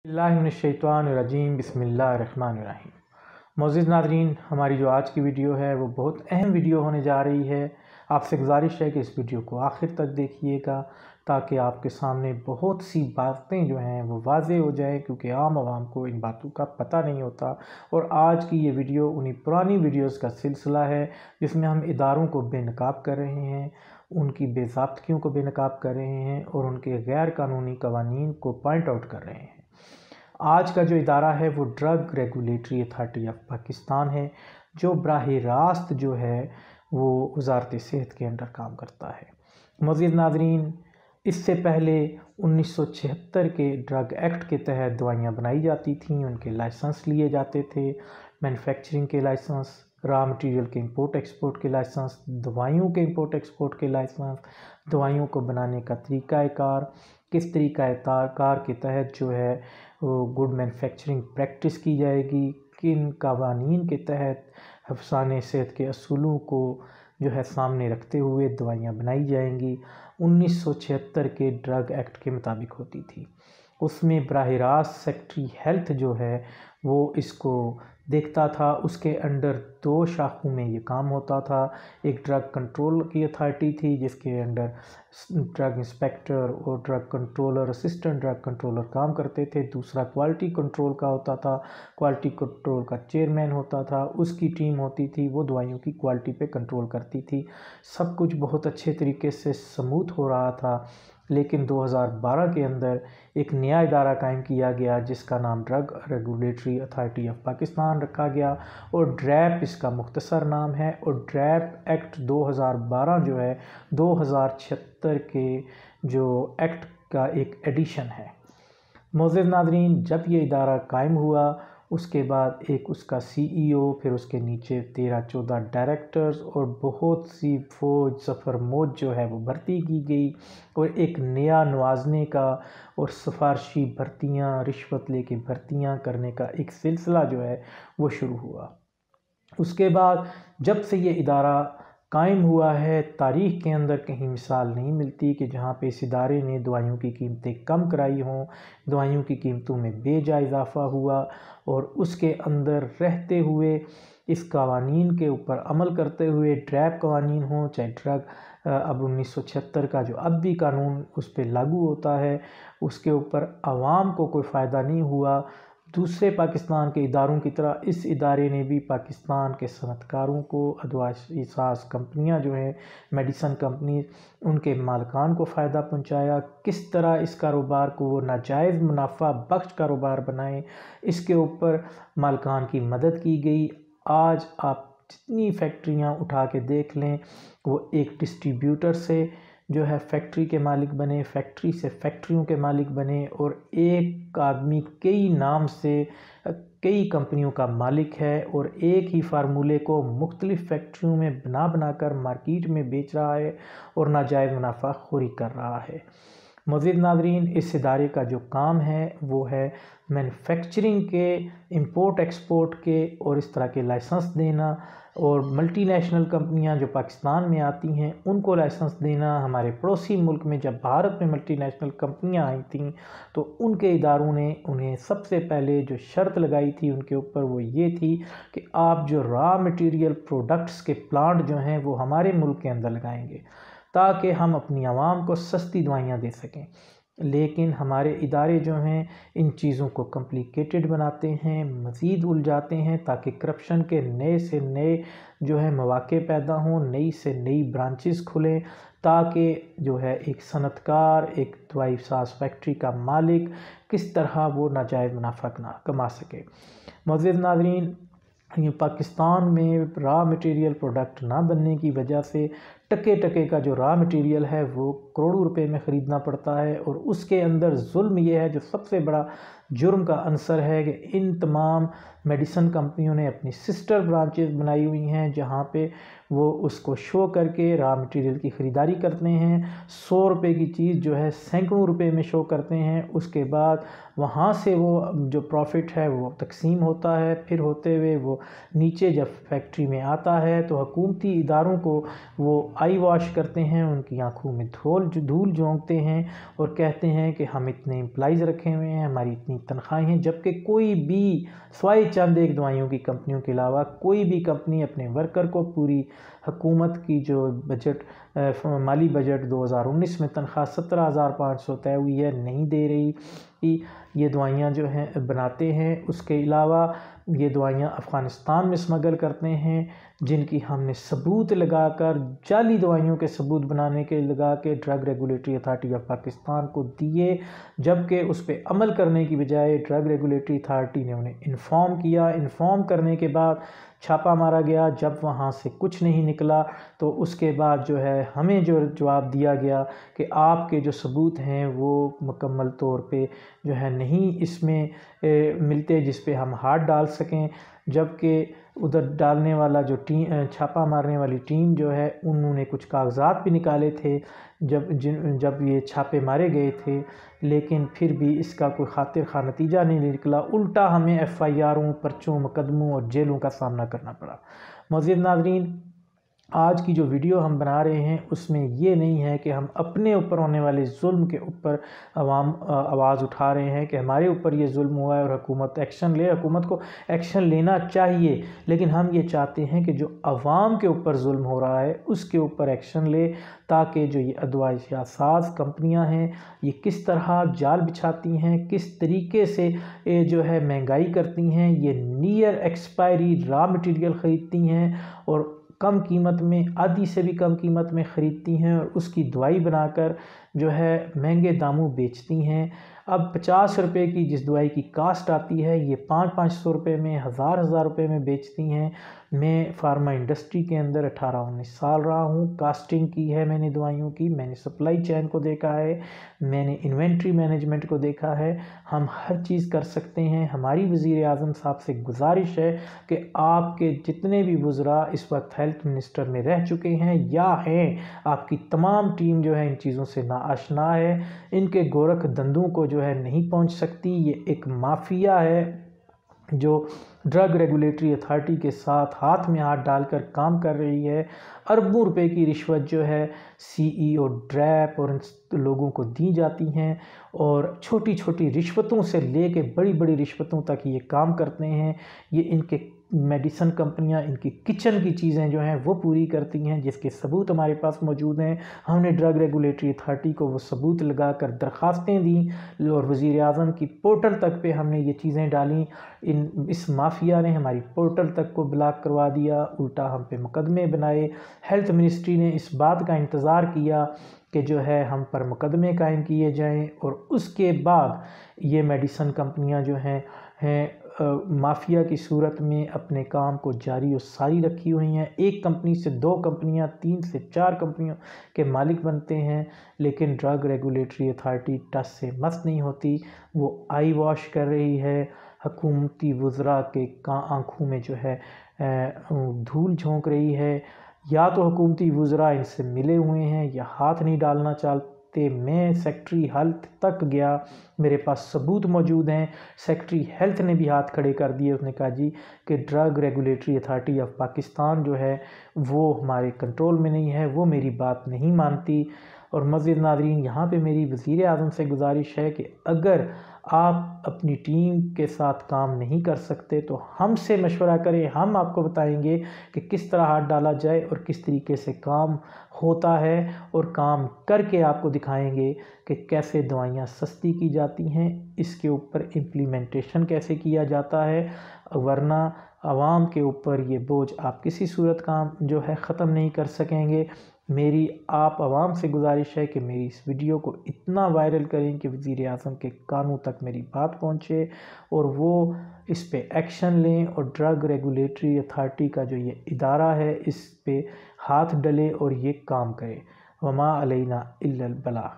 बिस्मिल्लाहिर्रहमानिर्रहीम बिस्मिल्लाहिर्रहमानिर्रहीम। मोअज़्ज़िज़ नाज़रीन, हमारी जो आज की वीडियो है वो बहुत अहम वीडियो होने जा रही है। आपसे गुजारिश है कि इस वीडियो को आखिर तक देखिएगा ताकि आपके सामने बहुत सी बातें जो हैं वो वाज़ेह हो जाएं, क्योंकि आम आवाम को इन बातों का पता नहीं होता। और आज की ये वीडियो उन्हीं पुरानी वीडियोज़ का सिलसिला है जिसमें हम इदारों को बेनकाब कर रहे हैं, उनकी बेज़ाब्तियों को बेनकाब कर रहे हैं और उनके गैर कानूनी कवानीन को पॉइंट आउट कर रहे हैं। आज का जो इदारा है वो drug regulatory authority of Pakistan है, जो बराह रास्त जो है वो वज़ारत सेहत के अंडर काम करता है। मज़ीद नाज़रीन, इससे पहले 1976 के ड्रग एक्ट के तहत दवाइयाँ बनाई जाती थीं, उनके लाइसेंस लिए जाते थे, मैन्युफैक्चरिंग के लाइसेंस, रॉ मटेरियल के इंपोर्ट एक्सपोर्ट के लाइसेंस, दवाइयों के इंपोर्ट एक्सपोर्ट के लाइसेंस, दवाइयों को बनाने का तरीक़ाकार, किस तरीक़ाकार के तहत जो है वो गुड मैन्युफैक्चरिंग प्रैक्टिस की जाएगी, किन कवानीन के तहत हफ्साने सेहत के असूलों को जो है सामने रखते हुए दवाइयाँ बनाई जाएंगी, 1976 के ड्रग एक्ट के मुताबिक होती थी। उसमें बराह रास्त सेक्रेटरी हेल्थ जो है वो इसको देखता था। उसके अंडर दो शाखों में ये काम होता था। एक ड्रग कंट्रोल की अथॉरिटी थी जिसके अंडर ड्रग इंस्पेक्टर और drug controller, assistant drug controller काम करते थे। दूसरा क्वालिटी कंट्रोल का होता था, क्वालिटी कंट्रोल का चेयरमैन होता था, उसकी टीम होती थी, वो दवाइयों की क्वालिटी पे कंट्रोल करती थी। सब कुछ बहुत अच्छे तरीके से स्मूथ हो रहा था। लेकिन 2012 के अंदर एक नया इदारा कायम किया गया जिसका नाम drug regulatory authority of Pakistan रखा गया और ड्रैप इसका मुख्तसर नाम है। और ड्रैप एक्ट 2012 जो है 2076 के जो एक्ट का एक एडिशन है। मोअज़्ज़िज़ नाज़रीन, जब ये इदारा कायम हुआ उसके बाद एक उसका CEO, फिर उसके नीचे 13-14 डायरेक्टर्स और बहुत सी फ़ौज सफ़र मौज जो है वो भर्ती की गई और एक नया नवाजने का और सिफारशी भर्तियाँ, रिश्वत लेके भर्तियाँ करने का एक सिलसिला जो है वो शुरू हुआ। उसके बाद जब से ये इदारा कायम हुआ है, तारीख़ के अंदर कहीं मिसाल नहीं मिलती कि जहाँ पे इस इदारे ने दवाइयों की कीमतें कम कराई हों, दवाइयों की कीमतों में बेजा इजाफ़ा हुआ और उसके अंदर रहते हुए इस कवानीन के ऊपर अमल करते हुए ड्रैप कवानीन हों, चाहे ड्रग अब 1976 का जो अब भी कानून उस पर लागू होता है, उसके ऊपर आवाम को कोई फ़ायदा नहीं हुआ। दूसरे पाकिस्तान के इदारों की तरह इस इदारे ने भी पाकिस्तान के सनतकारों को, अदवाई साज कंपनियां जो हैं, मेडिसन कंपनी, उनके मालिकान को फ़ायदा पहुंचाया। किस तरह इस कारोबार को वो नाजायज़ मुनाफा बख्श कारोबार बनाएं, इसके ऊपर मालिकान की मदद की गई। आज आप जितनी फैक्ट्रियां उठा के देख लें, वो एक डिस्ट्रीब्यूटर से जो है फैक्ट्री के मालिक बने, फैक्ट्री से फैक्ट्रियों के मालिक बने और एक आदमी कई नाम से कई कंपनियों का मालिक है और एक ही फार्मूले को मुख्तलिफ फैक्ट्रियों में बना कर मार्केट में बेच रहा है और नाजायज़ मुनाफाखोरी कर रहा है। मज़ीद नाज़रीन, इस इदारे का जो काम है वो है मैन्युफैक्चरिंग के, इंपोर्ट एक्सपोर्ट के और इस तरह के लाइसेंस देना और मल्टी नेशनल कंपनियां जो पाकिस्तान में आती हैं उनको लाइसेंस देना। हमारे पड़ोसी मुल्क में जब भारत में मल्टी नेशनल कंपनियां आई थीं तो उनके इदारों ने उन्हें सबसे पहले जो शर्त लगाई थी उनके ऊपर वो ये थी कि आप जो रॉ मटेरियल प्रोडक्ट्स के प्लांट जो हैं वो हमारे मुल्क के अंदर लगाएंगे ताकि हम अपनी आवाम को सस्ती दवाइयाँ दे सकें। लेकिन हमारे इदारे जो हैं इन चीज़ों को कॉम्प्लिकेटेड बनाते हैं, मज़ीद उलझाते हैं ताकि करप्शन के नए से नए जो है मौक़े पैदा हों, नई से नई ब्रांचेस खुलें ताकि जो है एक सनतकार, एक दवाई साज फैक्ट्री का मालिक किस तरह वो नाजायज़ मुनाफा कमा सके। मज़ीद नाज़रीन, पाकिस्तान में रॉ मटेरियल प्रोडक्ट ना बनने की वजह से टके का जो रॉ मटेरियल है वो करोड़ों रुपए में ख़रीदना पड़ता है और उसके अंदर जुल्म ये है, जो सबसे बड़ा जुर्म का अंसर है कि इन तमाम मेडिसन कंपनियों ने अपनी सिस्टर ब्रांचेस बनाई हुई हैं जहाँ पे वो उसको शो करके रॉ मटेरियल की ख़रीदारी करते हैं। 100 रुपये की चीज़ जो है सैकड़ों रुपए में शो करते हैं। उसके बाद वहाँ से वो जो प्रॉफिट है वो तकसीम होता है, फिर होते हुए वो नीचे जब फैक्ट्री में आता है तो हुकूमती इदारों को वो آئی واش کرتے ہیں، ان کی آنکھوں میں دھول جھونکتے ہیں اور کہتے ہیں کہ ہم اتنے امپلائیز رکھے ہوئے ہیں، ہماری اتنی تنخواہیں ہیں، جبکہ کوئی بھی سوائے چند ایک دوائیوں کی کمپنیوں کے علاوہ کوئی بھی کمپنی اپنے ورکر کو پوری حکومت کی جو مالی بجٹ 2019 میں تنخواہ 17,500 طے ہوئی ہے نہیں دے رہی۔ یہ دوائیاں جو ہیں بناتے ہیں، اس کے علاوہ یہ دوائیاں افغانستان میں اسمگل کرتے ہیں، جن کی ہم نے ثبوت لگا کر جعلی دوائیوں کے ثبوت بنانے کے لگا کے drug regulatory authority of Pakistan کو دیے، جبکہ اس پہ عمل کرنے کی بجائے ڈرگ ریگولیٹری اتھارٹی نے انہیں انفارم کرنے کے بعد چھاپا مارا گیا۔ جب وہاں سے کچھ نہیں نکلا تو اس کے بعد جو ہے ہمیں جو جواب دیا گیا کہ آپ کے جو ثبوت ہیں وہ مکمل طور پہ جو ہے نہیں اس میں ملتے جس پہ ہم ہاتھ ڈال سکیں، جبکہ ادھر ڈالنے والا جو چھاپا مارنے والی ٹیم جو ہے انہوں نے کچھ کاغذات بھی نکالے تھے جب یہ چھاپے مارے گئے تھے، لیکن پھر بھی اس کا کوئی خاطر خواہ نتیجہ نہیں نکلا، الٹا ہمیں FIRوں، پرچوں، مقدموں اور جیلوں کا سامنا کرنا پڑا۔ معزز ناظرین، آج کی جو ویڈیو ہم بنا رہے ہیں اس میں یہ نہیں ہے کہ ہم اپنے اوپر ہونے والے ظلم کے اوپر عوام آواز اٹھا رہے ہیں کہ ہمارے اوپر یہ ظلم ہوا ہے اور حکومت ایکشن لے۔ حکومت کو ایکشن لینا چاہیے، لیکن ہم یہ چاہتے ہیں کہ جو عوام کے اوپر ظلم ہو رہا ہے اس کے اوپر ایکشن لے، تاکہ جو یہ ادویہ ساز کمپنیاں ہیں یہ کس طرح جال بچھاتی ہیں، کس طریقے سے جو ہے مہنگائی کرتی ہیں، یہ نیئر ایکسپائری را مٹیریل خریدتی ہیں اور کم قیمت میں، آدھی سے بھی کم قیمت میں خریدتی ہیں اور اس کی دوائی بنا کر جو ہے مہنگے داموں بیچتی ہیں۔ اب 50 روپے کی جس دوائی کی کاسٹ آتی ہے یہ 500 روپے میں، 1000 روپے میں بیچتی ہیں۔ میں فارما انڈسٹری کے اندر 18-19 سال رہا ہوں، کاسٹنگ کی ہے میں نے دوائیوں کی، میں نے سپلائی چین کو دیکھا ہے، میں نے انوینٹری مینجمنٹ کو دیکھا ہے۔ ہم ہر چیز کر سکتے ہیں۔ ہماری وزیر اعظم صاحب سے گزارش ہے کہ آپ کے جتنے بھی وزراء اس وقت ہیلتھ منسٹر میں رہ چکے ہیں یا ہیں، آپ کی تمام ٹیم جو ہے ان چیزوں سے ناآشنا ہے، ان کے گورکھ دندوں کو جو ہے نہیں پہنچ سکتی۔ یہ ایک مافیا ہے جو ڈرگ ریگولیٹری اتھارٹی کے ساتھ ہاتھ میں ہاتھ ڈال کر کام کر رہی ہے۔ اربوں روپے کی رشوت جو ہے CEO ڈریپ اور ان لوگوں کو دی جاتی ہیں، اور چھوٹی چھوٹی رشوتوں سے لے کے بڑی بڑی رشوتوں تک یہ کام کرتے ہیں۔ یہ ان کے میڈیسن کمپنیاں ان کی کچن کی چیزیں جو ہیں وہ پوری کرتی ہیں، جس کے ثبوت ہمارے پاس موجود ہیں۔ ہم نے ڈرگ ریگولیٹری اتھارٹی کو وہ ثبوت لگا کر درخواستیں دیں اور وزیر اعظم کی پورٹل تک پہ ہم نے یہ چیزیں ڈالیں۔ اس مافیا نے ہماری پورٹل تک کو بلاک کروا دیا، الٹا ہم پہ مقدمے بنائے۔ ہیلتھ منسٹری نے اس بات کا انتظار کیا کہ جو ہے ہم پر مقدمے قائم کیے جائیں، اور اس کے بعد یہ میڈیسن کمپنیاں جو ہیں مافیا کی صورت میں اپنے کام کو جاری و ساری رکھی ہوئی ہیں۔ ایک کمپنی سے 2 کمپنیاں، 3 سے 4 کمپنیوں کے مالک بنتے ہیں، لیکن ڈرگ ریگولیٹری اتھارٹی ٹس سے مس نہیں ہوتی۔ وہ آئی واش کر رہی ہے، حکومتی وزراء کے آنکھوں میں جو ہے دھول جھونک رہی ہے۔ یا تو حکومتی وزراء ان سے ملے ہوئے ہیں یا ہاتھ نہیں ڈالنا چاہتے۔ میں سیکٹری ہیلتھ تک گیا، میرے پاس ثبوت موجود ہیں، سیکٹری ہیلتھ نے بھی ہاتھ کھڑے کر دیے۔ اس نے کہا جی کہ drug regulatory authority of Pakistan جو ہے وہ ہمارے کنٹرول میں نہیں ہے، وہ میری بات نہیں مانتی۔ اور معزز ناظرین، یہاں پہ میری وزیر اعظم سے گزارش ہے کہ اگر آپ اپنی ٹیم کے ساتھ کام نہیں کر سکتے تو ہم سے مشورہ کریں، ہم آپ کو بتائیں گے کہ کس طرح ہاتھ ڈالا جائے اور کس طریقے سے کام ہوتا ہے، اور کام کر کے آپ کو دکھائیں گے کہ کیسے دوائیاں سستی کی جاتی ہیں، اس کے اوپر امپلیمنٹیشن کیسے کیا جاتا ہے، ورنہ عوام کے اوپر یہ بوجھ آپ کسی صورت کام جو ہے ختم نہیں کر سکیں گے۔ میری آپ عوام سے گزارش ہے کہ میری اس ویڈیو کو اتنا وائرل کریں کہ وزیر اعظم کے کانوں تک میری بات پہنچے اور وہ اس پہ ایکشن لیں، اور ڈرگ ریگولیٹری اتھارٹی کا جو یہ ادارہ ہے اس پہ ہاتھ ڈلے اور یہ کام کرے۔ وما علینا الا البلاغ۔